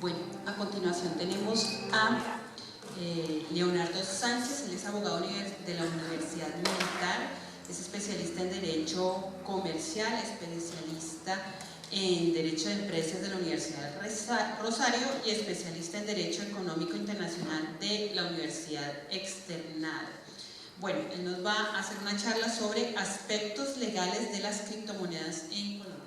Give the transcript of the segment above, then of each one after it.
Bueno, a continuación tenemos a Leonardo Sánchez. Él es abogado de la Universidad Militar, es especialista en Derecho Comercial, especialista en Derecho de Empresas de la Universidad Rosario y especialista en Derecho Económico Internacional de la Universidad Externado. Bueno, él nos va a hacer una charla sobre aspectos legales de las criptomonedas en Colombia.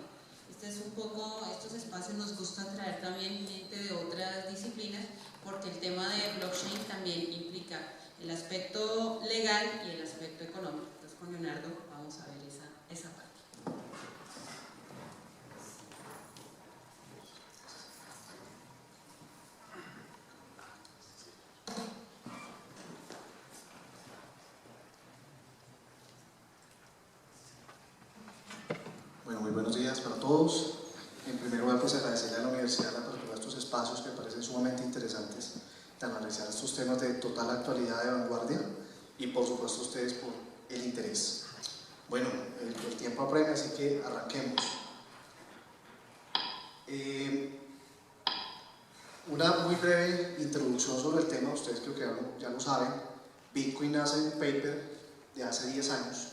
Es un poco, estos espacios nos gusta traer también gente de otras disciplinas porque el tema de blockchain también implica el aspecto legal y el aspecto económico. Entonces con Leonardo vamos a ver esa parte. Bueno, muy buenos días para todos. En primer lugar, pues agradecerle a la universidad la apertura de estos espacios que me parecen sumamente interesantes de analizar estos temas de total actualidad, de vanguardia, y por supuesto a ustedes por el interés. Bueno, el tiempo apremia, así que arranquemos. Una muy breve introducción sobre el tema. Ustedes creo que ya lo saben. Bitcoin nace en un paper de hace 10 años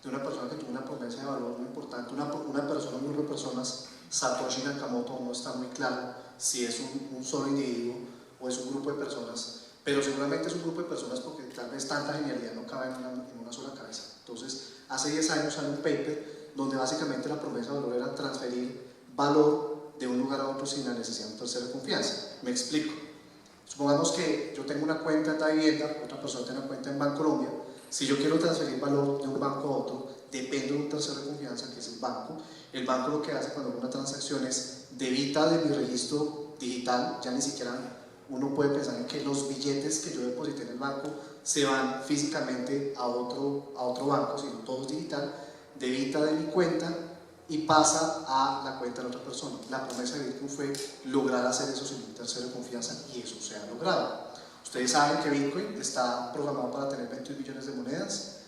de una persona que tuvo una promesa de valor muy importante, un grupo de personas. Satoshi Nakamoto, no está muy claro si es un solo individuo o es un grupo de personas, pero seguramente es un grupo de personas porque tal vez tanta genialidad no cabe en una sola cabeza. Entonces, hace 10 años sale un paper donde básicamente la promesa de valor era transferir valor de un lugar a otro sin la necesidad de un tercero de confianza. Me explico. Supongamos que yo tengo una cuenta en Davivienda, otra persona tiene una cuenta en Bancolombia. Si yo quiero transferir valor de un banco a otro, depende de un tercero de confianza que es el banco. El banco lo que hace cuando hace una transacción es debita de mi registro digital. Ya ni siquiera uno puede pensar en que los billetes que yo deposité en el banco se van físicamente a otro banco, sino todo es digital. Debita de mi cuenta y pasa a la cuenta de la otra persona. La promesa de Bitcoin fue lograr hacer eso sin un tercero de confianza, y eso se ha logrado. Ustedes saben que Bitcoin está programado para tener 21 millones de monedas.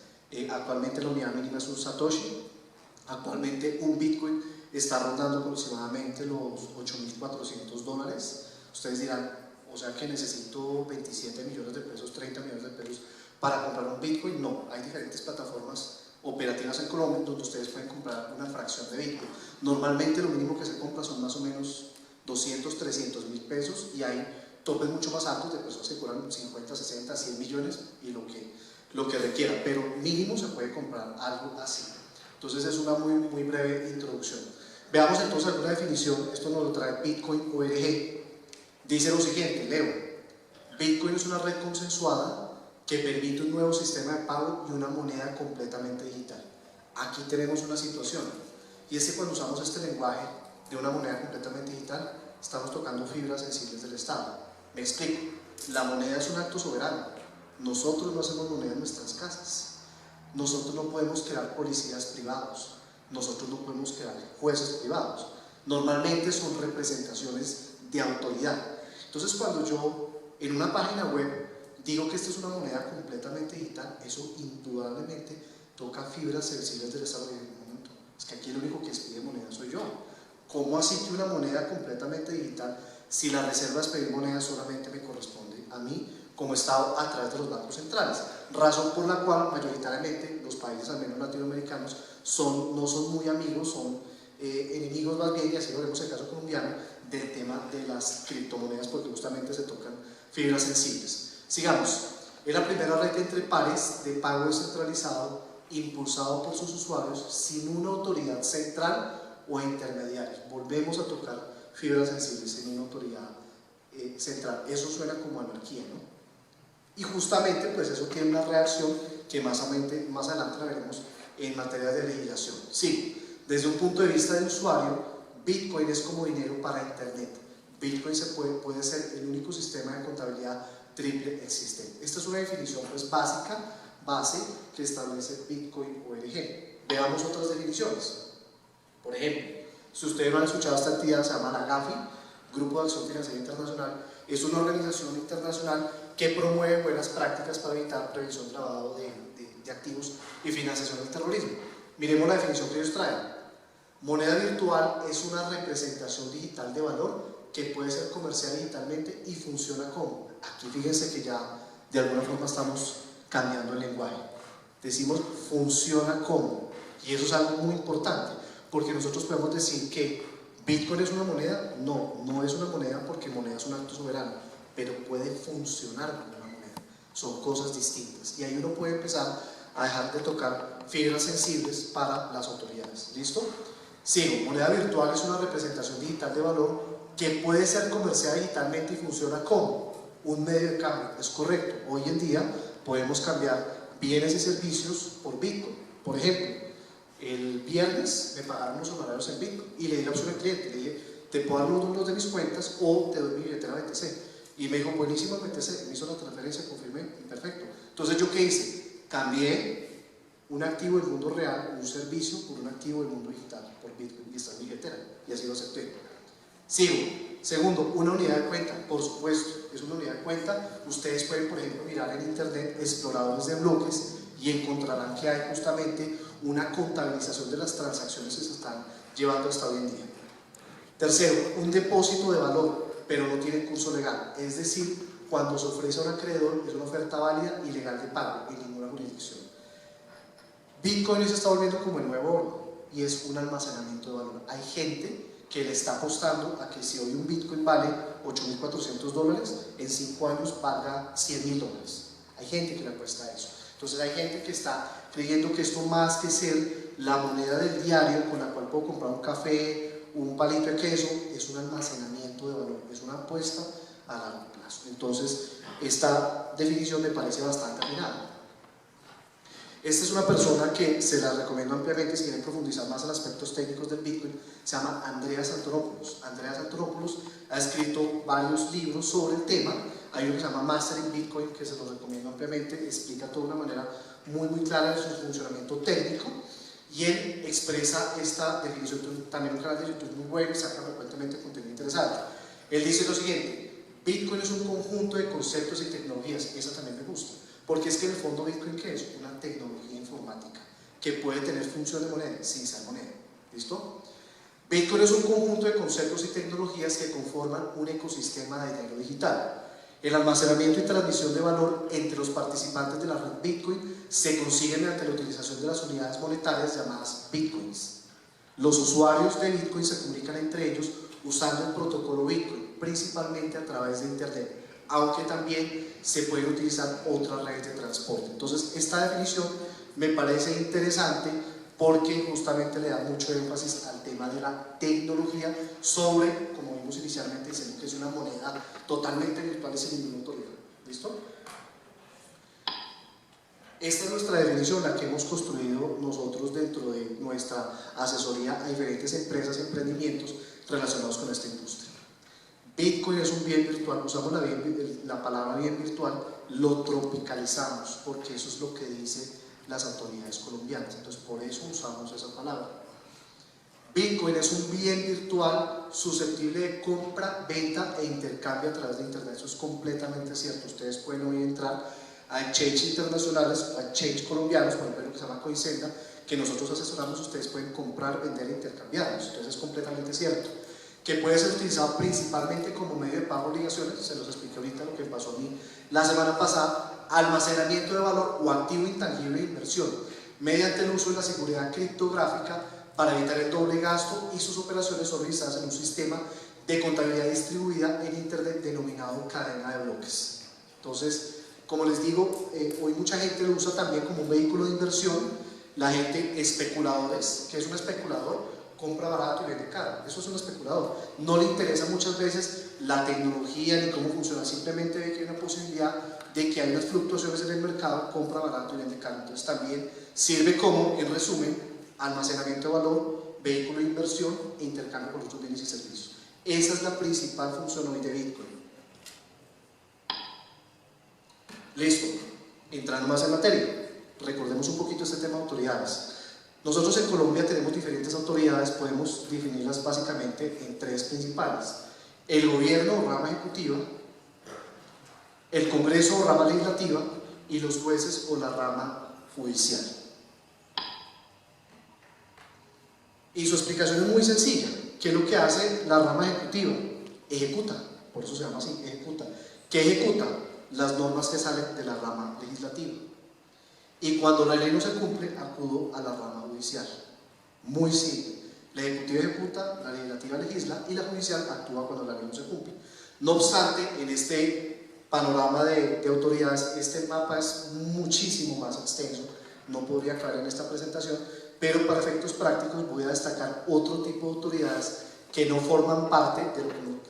Actualmente la unidad mínima es un Satoshi. Actualmente un Bitcoin está rondando aproximadamente los $8.400. Ustedes dirán, o sea que necesito 27 millones de pesos, 30 millones de pesos para comprar un Bitcoin. No, hay diferentes plataformas operativas en Colombia donde ustedes pueden comprar una fracción de Bitcoin. Normalmente lo mínimo que se compra son más o menos 200, 300 mil pesos, y hay topes mucho más altos de personas que cobran 50, 60, 100 millones y lo que requiera, pero mínimo se puede comprar algo así. Entonces es una muy breve introducción. Veamos entonces alguna definición. Esto nos lo trae Bitcoin ORG. Dice lo siguiente, leo: Bitcoin es una red consensuada que permite un nuevo sistema de pago y una moneda completamente digital. Aquí tenemos una situación, y es que cuando usamos este lenguaje de una moneda completamente digital, estamos tocando fibras sensibles del Estado. Me explico. La moneda es un acto soberano. Nosotros no hacemos moneda en nuestras casas. Nosotros no podemos crear policías privados. Nosotros no podemos crear jueces privados. Normalmente son representaciones de autoridad. Entonces, cuando yo en una página web digo que esta es una moneda completamente digital, eso indudablemente toca fibras sensibles del Estado. De un momento, es que aquí el único que expide moneda soy yo. ¿Cómo así que una moneda completamente digital, si la reserva es pedir moneda, solamente me corresponde a mí como Estado a través de los bancos centrales? Razón por la cual mayoritariamente los países, al menos latinoamericanos, no son muy amigos, son enemigos más bien, y así lo vemos en el caso colombiano, del tema de las criptomonedas, porque justamente se tocan fibras sensibles. Sigamos. Es la primera red entre pares de pago descentralizado impulsado por sus usuarios sin una autoridad central o intermediarios. Volvemos a tocar fibras sensibles sin una autoridad central. Eso suena como anarquía, ¿no? Y justamente pues eso tiene una reacción que más adelante la veremos en materia de legislación. Sí, desde un punto de vista del usuario, Bitcoin es como dinero para Internet. Bitcoin puede ser el único sistema de contabilidad triple existente. Esta es una definición pues base que establece Bitcoin ORG. Veamos otras definiciones. Por ejemplo, si ustedes no han escuchado esta entidad, se llama la GAFI, Grupo de Acción Financiera Internacional. Es una organización internacional que promueve buenas prácticas para evitar prevención, lavado de activos y financiación del terrorismo. Miremos la definición que ellos traen. Moneda virtual es una representación digital de valor que puede ser comercial digitalmente y funciona como. Aquí fíjense que ya de alguna forma estamos cambiando el lenguaje. Decimos funciona como, y eso es algo muy importante, porque nosotros podemos decir que Bitcoin es una moneda. No, no es una moneda, porque moneda es un acto soberano, pero puede funcionar como una moneda. Son cosas distintas, y ahí uno puede empezar a dejar de tocar fibras sensibles para las autoridades. ¿Listo? Sí, moneda virtual es una representación digital de valor que puede ser comercial digitalmente y funciona como un medio de cambio. Es correcto, hoy en día podemos cambiar bienes y servicios por Bitcoin. Por ejemplo, el viernes me pagaron los honorarios en Bitcoin y le di la opción al cliente, le dije, te puedo dar los números de mis cuentas o te doy mi billetera BTC. Y me dijo, buenísimo BTC, me hizo la transferencia, confirmé, y perfecto. Entonces, ¿yo qué hice? Cambié un activo del mundo real, un servicio, por un activo del mundo digital, por Bitcoin, y está en mi billetera, y así lo acepté. Sigo. Segundo, una unidad de cuenta, por supuesto, es una unidad de cuenta. Ustedes pueden, por ejemplo, mirar en internet exploradores de bloques y encontrarán que hay justamente una contabilización de las transacciones que se están llevando hasta hoy en día. Tercero, un depósito de valor, pero no tiene curso legal, es decir, cuando se ofrece a un acreedor es una oferta válida y legal de pago en ninguna jurisdicción. Bitcoin se está volviendo como el nuevo oro y es un almacenamiento de valor. Hay gente que le está apostando a que si hoy un Bitcoin vale $8.400, en 5 años valga $100.000. Hay gente que le apuesta a eso. Entonces hay gente que está creyendo que esto, más que ser la moneda del diario con la cual puedo comprar un café, un palito de queso, es un almacenamiento de valor, es una apuesta a largo plazo. Entonces esta definición me parece bastante afinada. Esta es una persona que se la recomiendo ampliamente si quieren profundizar más en aspectos técnicos del Bitcoin. Se llama Andreas Antonopoulos. Andreas Antonopoulos ha escrito varios libros sobre el tema. Hay uno que se llama Mastering Bitcoin, que se los recomiendo ampliamente, explica todo de una manera muy clara de su funcionamiento técnico, y él expresa esta definición. También un canal de YouTube muy bueno, saca frecuentemente contenido interesante. Él dice lo siguiente: Bitcoin es un conjunto de conceptos y tecnologías. Esa también me gusta, porque es que en el fondo Bitcoin, ¿qué es? Una tecnología informática que puede tener función de moneda sin ser moneda. ¿Listo? Bitcoin es un conjunto de conceptos y tecnologías que conforman un ecosistema de dinero digital. El almacenamiento y transmisión de valor entre los participantes de la red Bitcoin se consigue mediante la utilización de las unidades monetarias llamadas Bitcoins. Los usuarios de Bitcoin se comunican entre ellos usando el protocolo Bitcoin, principalmente a través de Internet, aunque también se pueden utilizar otras redes de transporte. Entonces, esta definición me parece interesante porque justamente le da mucho énfasis al tema de la tecnología sobre, como vimos inicialmente, diciendo que es una moneda totalmente virtual y sin ninguna autoridad. ¿Listo? Esta es nuestra definición, la que hemos construido nosotros dentro de nuestra asesoría a diferentes empresas y emprendimientos relacionados con esta industria. Bitcoin es un bien virtual. Usamos la palabra bien virtual, lo tropicalizamos, porque eso es lo que dicen las autoridades colombianas, entonces por eso usamos esa palabra. Bitcoin es un bien virtual susceptible de compra, venta e intercambio a través de Internet. Eso es completamente cierto. Ustedes pueden hoy entrar a exchanges internacionales, a exchanges colombianos, por ejemplo, lo que se llama Coinsenda, que nosotros asesoramos. Ustedes pueden comprar, vender e intercambiarlos. Entonces es completamente cierto. Que puede ser utilizado principalmente como medio de pago de obligaciones. Se los expliqué ahorita lo que pasó a mí la semana pasada. Almacenamiento de valor o activo intangible de inversión, mediante el uso de la seguridad criptográfica para evitar el doble gasto, y sus operaciones son realizadas en un sistema de contabilidad distribuida en Internet denominado cadena de bloques. Entonces, como les digo, hoy mucha gente lo usa también como un vehículo de inversión. La gente, especuladores. ¿Qué es un especulador? Compra barato y vende caro. Eso es un especulador. No le interesa muchas veces la tecnología ni cómo funciona, simplemente ve que hay una posibilidad de que hay unas fluctuaciones en el mercado, compra barato y vende caro. Entonces también sirve como, en resumen, almacenamiento de valor, vehículo de inversión e intercambio con otros bienes y servicios. Esa es la principal función hoy de Bitcoin. Listo, entrando más en materia, recordemos un poquito este tema de autoridades. Nosotros en Colombia tenemos diferentes autoridades, podemos definirlas básicamente en tres principales: el gobierno o rama ejecutiva, el Congreso o rama legislativa, y los jueces o la rama judicial. Y su explicación es muy sencilla. ¿Qué es lo que hace la rama ejecutiva? Ejecuta, por eso se llama así, ejecuta. ¿Qué ejecuta? Las normas que salen de la rama legislativa. Y cuando la ley no se cumple, acudo a la rama judicial. Muy simple. La ejecutiva ejecuta, la legislativa legisla y la judicial actúa cuando la ley no se cumple. No obstante, en este panorama de autoridades, este mapa es muchísimo más extenso, no podría caber en esta presentación, pero para efectos prácticos voy a destacar otro tipo de autoridades que no forman parte de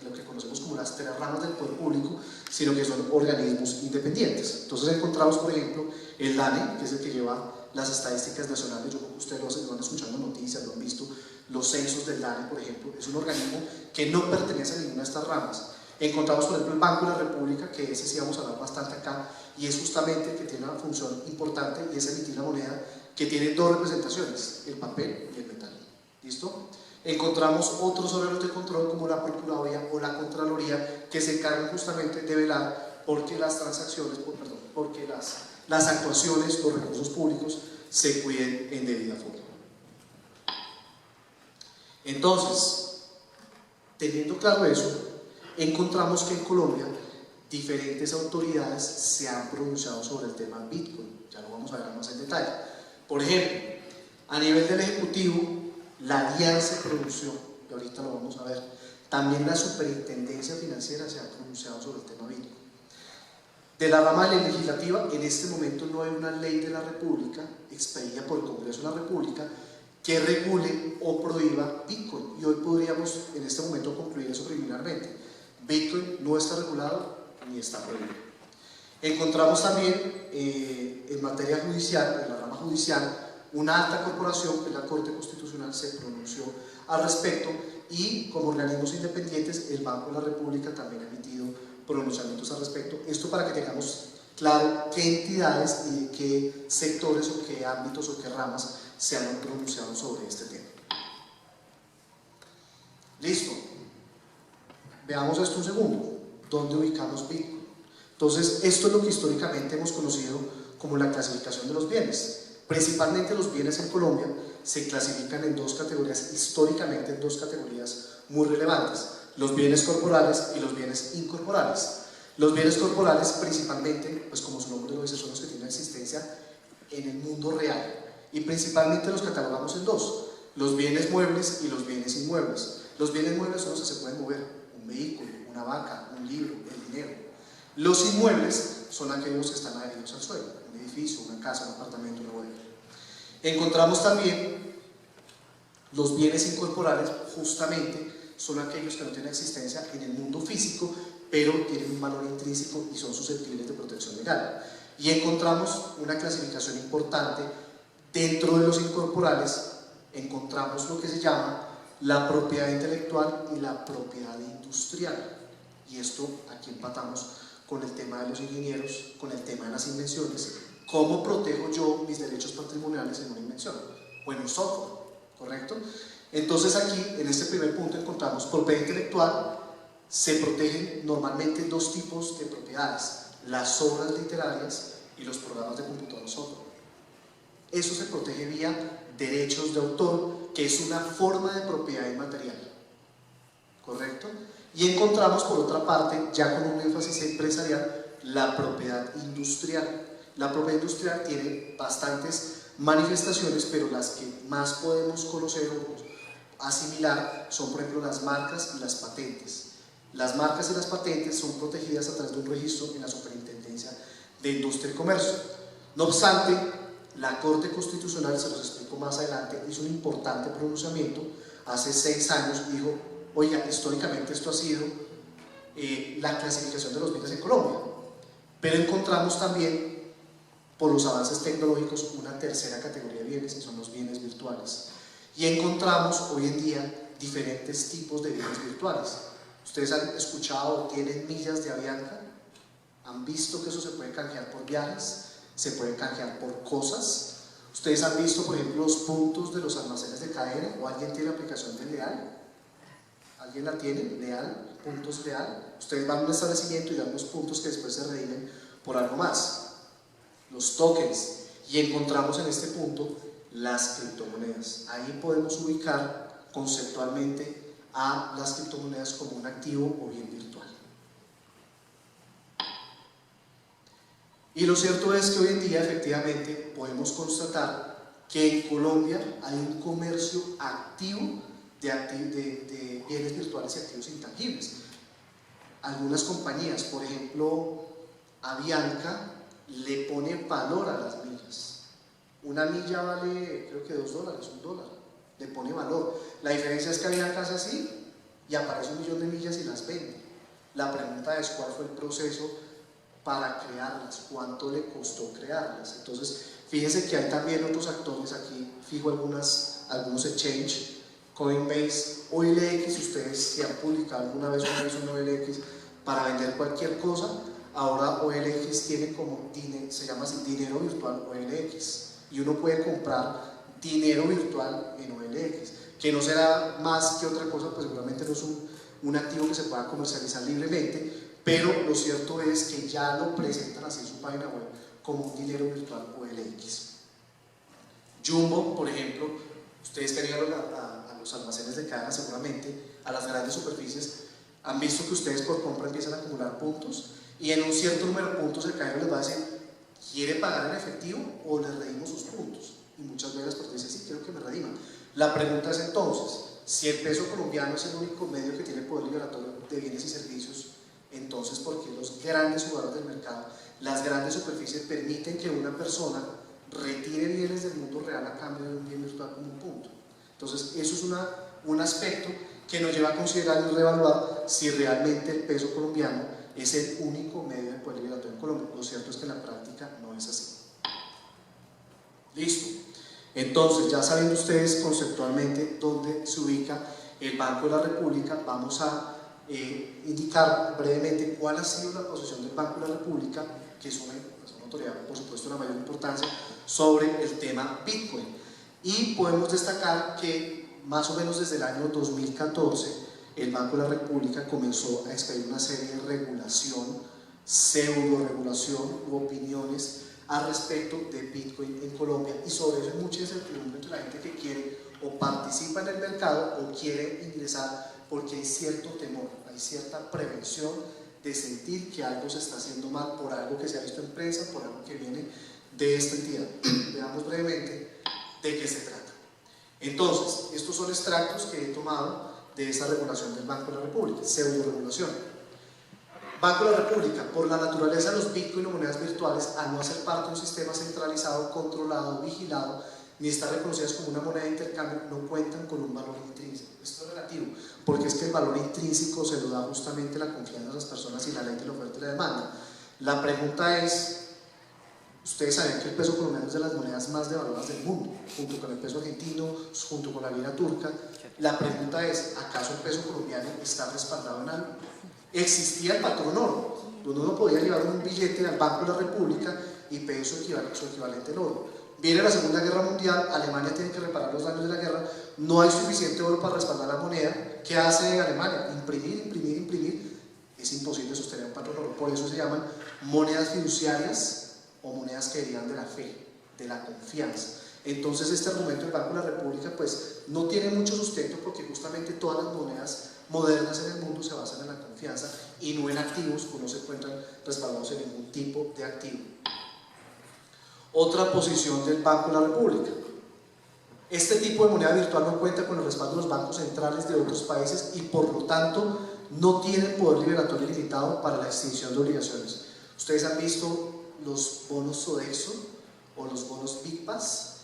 lo que conocemos como las tres ramas del poder público, sino que son organismos independientes. Entonces encontramos, por ejemplo, el DANE, que es el que lleva las estadísticas nacionales. Yo creo que ustedes lo van escuchando noticias, lo han visto, los censos del DANE, por ejemplo, es un organismo que no pertenece a ninguna de estas ramas. Encontramos, por ejemplo, el Banco de la República, que ese sí vamos a hablar bastante acá, y es justamente que tiene una función importante, y es emitir la moneda, que tiene dos representaciones, el papel y el metal. ¿Listo? Encontramos otros órganos de control como la Procuraduría o la Contraloría, que se encargan justamente de velar porque las transacciones, porque las actuaciones, los recursos públicos se cuiden en debida forma. Entonces, teniendo claro eso, encontramos que en Colombia diferentes autoridades se han pronunciado sobre el tema Bitcoin. Ya lo vamos a ver más en detalle. Por ejemplo, a nivel del Ejecutivo, la DIAN se pronunció, y ahorita lo vamos a ver. También la Superintendencia Financiera se ha pronunciado sobre el tema Bitcoin. De la rama legislativa, en este momento no hay una ley de la República, expedida por el Congreso de la República, que regule o prohíba Bitcoin. Y hoy podríamos en este momento concluir eso preliminarmente. Bitcoin no está regulado ni está prohibido. Encontramos también en materia judicial, en la rama judicial, una alta corporación, que es la Corte Constitucional, se pronunció al respecto, y como organismos independientes, el Banco de la República también ha emitido pronunciamientos al respecto. Esto para que tengamos claro qué entidades y de qué sectores o qué ámbitos o qué ramas se han pronunciado sobre este tema. Listo. Veamos esto un segundo. ¿Dónde ubicamos Bitcoin? Entonces, esto es lo que históricamente hemos conocido como la clasificación de los bienes. Principalmente los bienes en Colombia se clasifican en dos categorías, históricamente en dos categorías muy relevantes: los bienes corporales y los bienes incorporales. Los bienes corporales principalmente, pues como su nombre lo dice, son los que tienen existencia en el mundo real, y principalmente los catalogamos en dos: los bienes muebles y los bienes inmuebles. Los bienes muebles son los que se pueden mover: un vehículo, una vaca, un libro, el dinero. Los inmuebles son aquellos que están adheridos al suelo: un edificio, una casa, un apartamento, una bodega. Encontramos también los bienes incorporales, justamente son aquellos que no tienen existencia en el mundo físico, pero tienen un valor intrínseco y son susceptibles de protección legal. Y encontramos una clasificación importante. Dentro de los incorporales encontramos lo que se llama la propiedad intelectual y la propiedad industrial. Y esto aquí empatamos con el tema de los ingenieros, con el tema de las invenciones. ¿Cómo protejo yo mis derechos patrimoniales en una invención o en un software? ¿Correcto? Entonces aquí, en este primer punto, encontramos propiedad intelectual. Se protegen normalmente dos tipos de propiedades: las obras literarias y los programas de computador software. Eso se protege vía derechos de autor, que es una forma de propiedad inmaterial. ¿Correcto? Y encontramos, por otra parte, ya con un énfasis empresarial, la propiedad industrial. La propiedad industrial tiene bastantes manifestaciones, pero las que más podemos conocer o asimilar son, por ejemplo, las marcas y las patentes. Las marcas y las patentes son protegidas a través de un registro en la Superintendencia de Industria y Comercio. No obstante, la Corte Constitucional, se los explico más adelante, hizo un importante pronunciamiento hace 6 años y dijo: oiga, históricamente esto ha sido la clasificación de los bienes en Colombia, pero encontramos también, por los avances tecnológicos, una tercera categoría de bienes, que son los bienes virtuales. Y encontramos hoy en día diferentes tipos de bienes virtuales. Ustedes han escuchado o tienen millas de Avianca, han visto que eso se puede canjear por viajes, se puede canjear por cosas. Ustedes han visto, por ejemplo, los puntos de los almacenes de cadena, o alguien tiene la aplicación de Leal. ¿Alguien la tiene? Leal, puntos Leal. Ustedes van a un establecimiento y dan los puntos que después se redimen por algo más, los tokens. Y encontramos en este punto las criptomonedas. Ahí podemos ubicar conceptualmente a las criptomonedas como un activo o bien virtual. Y lo cierto es que hoy en día efectivamente podemos constatar que en Colombia hay un comercio activo de bienes virtuales y activos intangibles. Algunas compañías, por ejemplo, Avianca, le pone valor a las millas. Una milla vale, creo que $2, $1, le pone valor. La diferencia es que Avianca hace así y aparece 1 millón de millas y las vende. La pregunta es cuál fue el proceso para crearlas, cuánto le costó crearlas. Entonces, fíjense que hay también otros actores aquí, fijo algunos exchange, Coinbase, OLX, ustedes si han publicado alguna vez un OLX para vender cualquier cosa, ahora OLX tiene como, se llama así, dinero virtual OLX, y uno puede comprar dinero virtual en OLX, que no será más que otra cosa, pues seguramente no es un activo que se pueda comercializar libremente, pero lo cierto es que ya lo presentan así en su página web como un dinero virtual OLX. Jumbo, por ejemplo, ustedes que han ido a los almacenes de cadena seguramente, a las grandes superficies, han visto que ustedes por compra empiezan a acumular puntos y en un cierto número de puntos el cajero les va a decir, ¿quiere pagar en efectivo o le redimos sus puntos? Y muchas veces las personas dicen, sí, quiero que me rediman. La pregunta es entonces, si el peso colombiano es el único medio que tiene poder liberatorio de bienes y servicios, entonces ¿por qué los grandes jugadores del mercado, las grandes superficies permiten que una persona retire bienes del mundo real a cambio de un bien virtual como un punto? Entonces eso es un aspecto que nos lleva a considerar y reevaluar si realmente el peso colombiano es el único medio de poder liberatorio en Colombia. Lo cierto es que en la práctica no es así. Listo. Entonces, ya sabiendo ustedes conceptualmente dónde se ubica el Banco de la República, vamos a indicar brevemente cuál ha sido la posición del Banco de la República, que es una autoridad, por supuesto, de la mayor importancia, sobre el tema Bitcoin. Y podemos destacar que más o menos desde el año 2014 el Banco de la República comenzó a expedir una serie de regulación, pseudo-regulación u opiniones al respecto de Bitcoin en Colombia, y sobre eso hay mucha incertidumbre entre la gente que quiere o participa en el mercado o quiere ingresar, porque hay cierto temor, hay cierta prevención de sentir que algo se está haciendo mal por algo que se ha visto en prensa, por algo que viene de esta entidad. Veamos brevemente de qué se trata. Entonces, estos son extractos que he tomado de esa regulación del Banco de la República, pseudo-regulación. Banco de la República, por la naturaleza de los Bitcoin o monedas virtuales, al no hacer parte de un sistema centralizado, controlado, vigilado, ni estar reconocidas como una moneda de intercambio, no cuentan con un valor intrínseco. Esto es relativo, porque es que el valor intrínseco se lo da justamente la confianza de las personas y la ley de la oferta y la demanda. La pregunta es, ustedes saben que el peso colombiano es de las monedas más devaluadas del mundo, junto con el peso argentino, junto con la lira turca. La pregunta es, ¿acaso el peso colombiano está respaldado en algo? Existía el patrón oro, donde uno podía llevar un billete al Banco de la República y pedir su equivalente en oro. Viene la Segunda Guerra Mundial, Alemania tiene que reparar los daños de la guerra, no hay suficiente oro para respaldar la moneda. ¿Qué hace Alemania? Imprimir. Es imposible sostener un patrón oro, por eso se llaman monedas fiduciarias o monedas que derivan de la fe, de la confianza. Entonces este argumento del Banco de la República pues no tiene mucho sustento, porque justamente todas las monedas modernas en el mundo se basan en la confianza y no en activos, o no se encuentran respaldados en ningún tipo de activo. Otra posición del Banco de la República: este tipo de moneda virtual no cuenta con el respaldo de los bancos centrales de otros países y por lo tanto no tiene poder liberatorio limitado para la extinción de obligaciones. Ustedes han visto los bonos Sodexo o los bonos BigPass.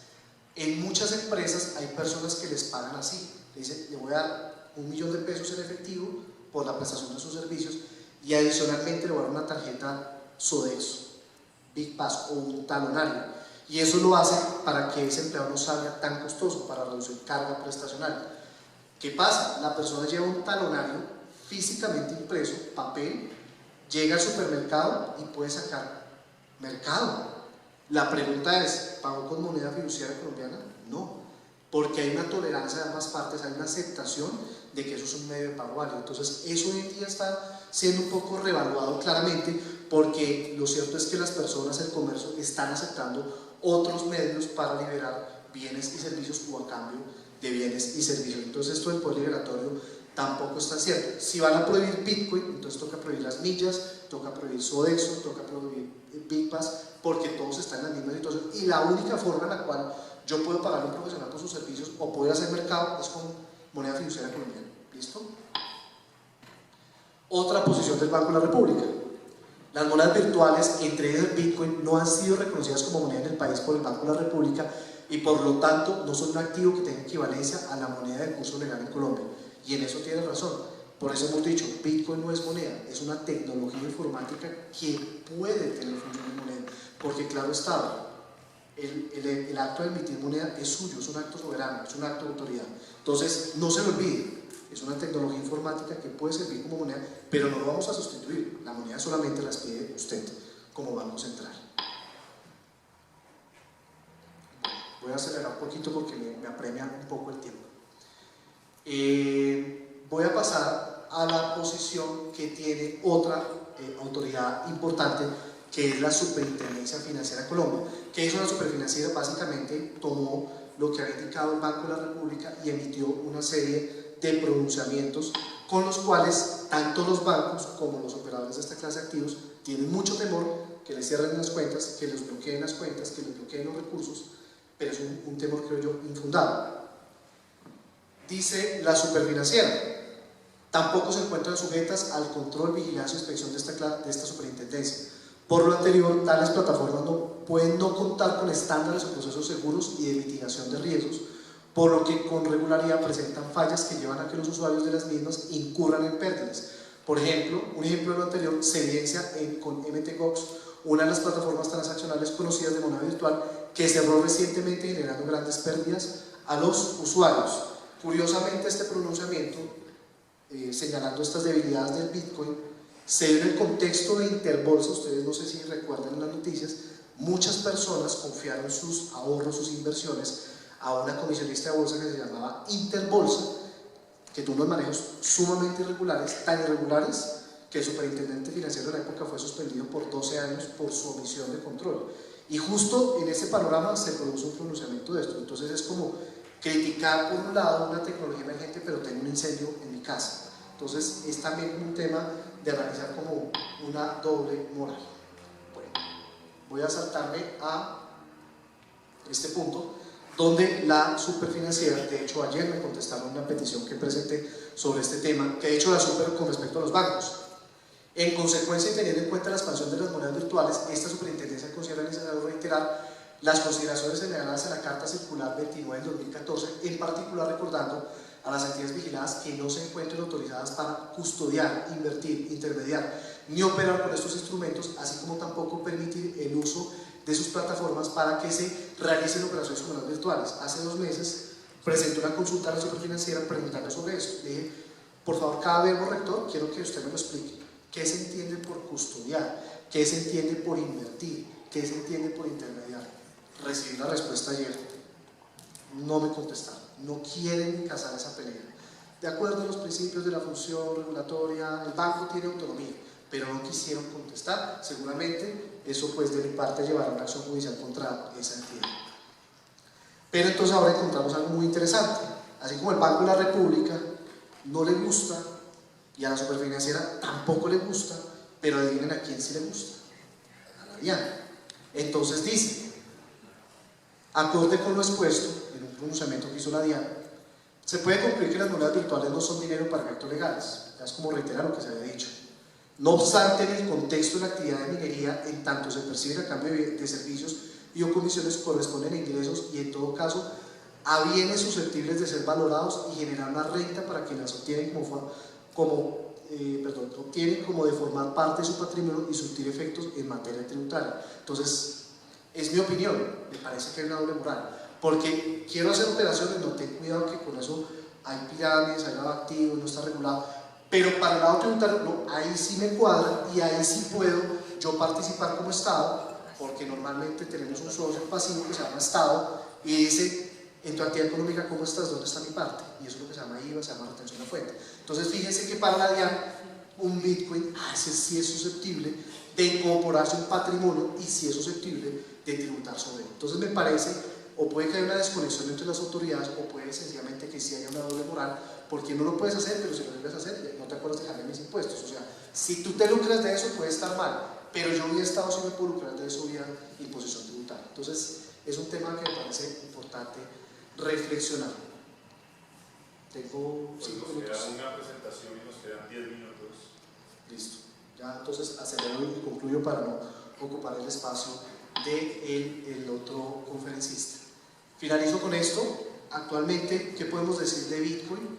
En muchas empresas hay personas que les pagan así, le dicen, le voy a dar $1 millón en efectivo por la prestación de sus servicios y adicionalmente le voy a dar una tarjeta Sodexo, BigPass o un talonario, y eso lo hace para que ese empleado no salga tan costoso, para reducir carga prestacional. ¿Qué pasa? La persona lleva un talonario físicamente impreso, papel, llega al supermercado y puede sacar mercado. La pregunta es, ¿pagó con moneda fiduciaria colombiana? No, porque hay una tolerancia de ambas partes, hay una aceptación de que eso es un medio de pago válido. Entonces eso hoy en día está siendo un poco revaluado claramente, porque lo cierto es que las personas, el comercio, están aceptando otros medios para liberar bienes y servicios o a cambio de bienes y servicios. Entonces esto del poder liberatorio tampoco está cierto. Si van a prohibir Bitcoin, entonces toca prohibir las millas, toca prohibir Sodexo, toca prohibir Bitpass, porque todos están en la misma situación y la única forma en la cual yo puedo pagar a un profesional por sus servicios o poder hacer mercado es con moneda fiduciaria colombiana. ¿Listo? Otra posición del Banco de la República: las monedas virtuales, entre ellas el Bitcoin, no han sido reconocidas como moneda en el país por el Banco de la República y por lo tanto no son un activo que tenga equivalencia a la moneda de curso legal en Colombia. Y en eso tiene razón. Por eso hemos dicho, Bitcoin no es moneda, es una tecnología informática que puede tener función de moneda, porque claro está, el acto de emitir moneda es suyo, es un acto soberano, es un acto de autoridad. Entonces, no se lo olvide, es una tecnología informática que puede servir como moneda, pero no lo vamos a sustituir. La moneda solamente las pide usted como Banco Central. Voy a acelerar un poquito porque me apremia un poco el tiempo. Voy a pasar a la posición que tiene otra autoridad importante, que es la Superintendencia Financiera de Colombia. ¿Qué hizo la Superfinanciera? Básicamente tomó lo que había indicado el Banco de la República y emitió una serie de pronunciamientos con los cuales tanto los bancos como los operadores de esta clase de activos tienen mucho temor que les cierren las cuentas, que les bloqueen las cuentas, que les bloqueen los recursos, pero es un temor, creo yo, infundado. Dice la Superfinanciera: tampoco se encuentran sujetas al control, vigilancia e inspección de esta superintendencia. Por lo anterior, tales plataformas pueden no contar con estándares o procesos seguros y de mitigación de riesgos, por lo que con regularidad presentan fallas que llevan a que los usuarios de las mismas incurran en pérdidas. Por ejemplo, un ejemplo de lo anterior se evidencia con MTGOX, una de las plataformas transaccionales conocidas de moneda virtual, que cerró recientemente generando grandes pérdidas a los usuarios. Curiosamente, este pronunciamiento, señalando estas debilidades del Bitcoin, se dio en el contexto de Interbolsa. Ustedes no sé si recuerdan las noticias, muchas personas confiaron sus ahorros, sus inversiones a una comisionista de bolsa que se llamaba Interbolsa, que tuvo unos manejos sumamente irregulares, tan irregulares que el superintendente financiero de la época fue suspendido por 12 años por su omisión de control. Y justo en ese panorama se produjo un pronunciamiento de esto. Entonces es como criticar por un lado una tecnología emergente, pero tengo un incendio en mi casa. Entonces es también un tema de analizar como una doble moral. Bueno, voy a saltarme a este punto, donde la Superfinanciera, de hecho ayer me contestaron una petición que presenté sobre este tema, que ha hecho la Super con respecto a los bancos. En consecuencia, y teniendo en cuenta la expansión de las monedas virtuales, esta superintendencia considera necesario reiterar las consideraciones señaladas en la Carta Circular 29 del 2014, en particular recordando a las entidades vigiladas que no se encuentren autorizadas para custodiar, invertir, intermediar ni operar con estos instrumentos, así como tampoco permitir el uso de sus plataformas para que se realicen operaciones con monedas virtuales. Hace 2 meses presenté una consulta a la Superfinanciera preguntando sobre esto. Le dije, por favor, cada verbo rector, quiero que usted me lo explique. ¿Qué se entiende por custodiar? ¿Qué se entiende por invertir? ¿Qué se entiende por intermediar? Recibí la respuesta ayer. No me contestaron. No quieren casar esa pelea. De acuerdo a los principios de la función regulatoria, el banco tiene autonomía, pero no quisieron contestar. Seguramente eso, pues, de mi parte llevará una acción judicial contra esa entidad. Pero entonces ahora encontramos algo muy interesante. Así como el Banco de la República no le gusta y a la Superfinanciera tampoco le gusta, pero adivinen a quién sí le gusta: a la DIAN. Entonces dice, acorde con lo expuesto en un pronunciamiento que hizo la DIAN, se puede concluir que las monedas virtuales no son dinero para efectos legales. Ya es como reiterar lo que se había dicho. No obstante, en el contexto de la actividad de minería, en tanto se perciben a cambio de servicios y o comisiones, corresponden a ingresos y en todo caso a bienes susceptibles de ser valorados y generar una renta para quienes obtienen como de formar parte de su patrimonio y surtir efectos en materia tributaria. Entonces, es mi opinión, me parece que hay una doble moral, porque quiero hacer operaciones, no, ten cuidado que con eso hay pirámides, hay lavado activos, no está regulado, pero para el lado tributario, no, ahí sí me cuadra y ahí sí puedo yo participar como Estado, porque normalmente tenemos un socio pasivo que se llama Estado y dice, en tu actividad económica, ¿cómo estás? ¿Dónde está mi parte? Y eso es lo que se llama IVA, se llama retención a fuente. Entonces fíjense que para la DIAN un Bitcoin ese sí es susceptible de incorporarse un patrimonio y sí es susceptible de tributar sobre él. Entonces me parece o puede que haya una desconexión entre las autoridades, o puede sencillamente que sí haya una doble moral, porque no lo puedes hacer, pero si lo debes hacer, no te acuerdas de dejarle mis impuestos. O sea, si tú te lucras de eso, puede estar mal, pero yo hubiera estado si me puedo lucrar de eso vía imposición tributaria. Entonces, es un tema que me parece importante reflexionar. Tengo 5 minutos. Nos queda una presentación y nos quedan 10 minutos. Listo. Ya entonces acelero y concluyo para no ocupar el espacio del otro conferencista. Finalizo con esto. Actualmente, ¿qué podemos decir de Bitcoin?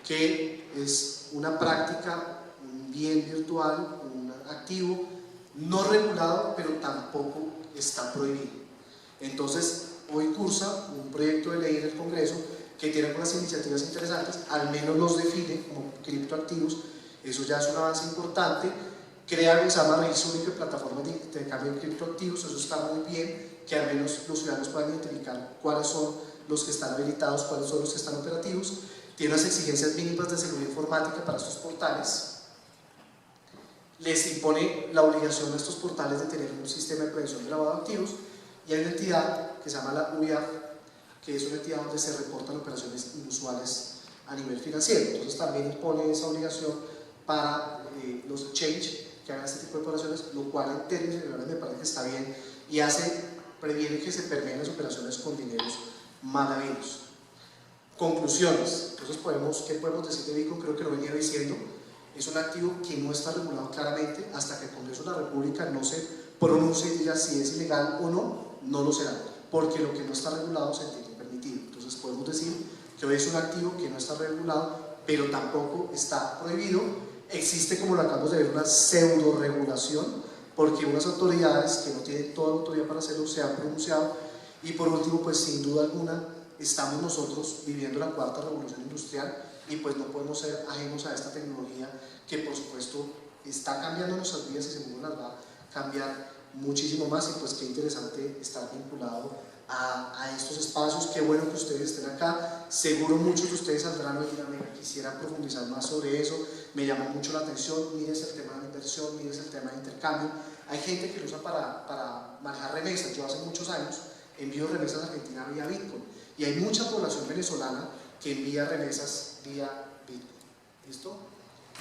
Que es una práctica, un bien virtual, un activo no regulado, pero tampoco está prohibido. Entonces, hoy cursa un proyecto de ley en el Congreso que tiene algunas iniciativas interesantes, al menos los define como criptoactivos. Eso ya es un avance importante. Crea algo que se llama registro único de plataformas de intercambio de criptoactivos. Eso está muy bien, que al menos los ciudadanos puedan identificar cuáles son los que están habilitados, cuáles son los que están operativos. Tiene unas exigencias mínimas de seguridad informática para estos portales. Les impone la obligación a estos portales de tener un sistema de prevención de lavado de activos, y hay una entidad que se llama la UIAF, que es una entidad donde se reportan operaciones inusuales a nivel financiero. Entonces también impone esa obligación para los exchange que hagan este tipo de operaciones, lo cual en términos generales me parece que está bien y previene que se permeen las operaciones con dineros mal habidos. Conclusiones. Entonces, ¿qué podemos decir de Bitcoin? Creo que lo venía diciendo. Es un activo que no está regulado claramente. Hasta que el Congreso de la República no se pronuncie y diga si es ilegal o no, no lo será, porque lo que no está regulado se tiene permitido. Entonces podemos decir que hoy es un activo que no está regulado, pero tampoco está prohibido. Existe, como lo acabamos de ver, una pseudo regulación, porque unas autoridades que no tienen toda la autoridad para hacerlo se han pronunciado. Y por último, pues sin duda alguna, estamos nosotros viviendo la cuarta revolución industrial, y pues no podemos ser ajenos a esta tecnología que por supuesto está cambiando nuestras vidas y seguro las va a cambiar muchísimo más. Y pues qué interesante estar vinculado a estos espacios. Qué bueno que ustedes estén acá. Seguro muchos de ustedes saldrán hoy y dirán: "Venga, quisiera profundizar más sobre eso, me llama mucho la atención, mires el tema de inversión, mires el tema de intercambio". Hay gente que lo usa para manejar remesas. Yo hace muchos años envío remesas a Argentina vía Bitcoin, y hay mucha población venezolana que envía remesas vía Bitcoin. ¿Listo?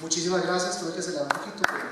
Muchísimas gracias. Tuve que acelerar un poquito, pero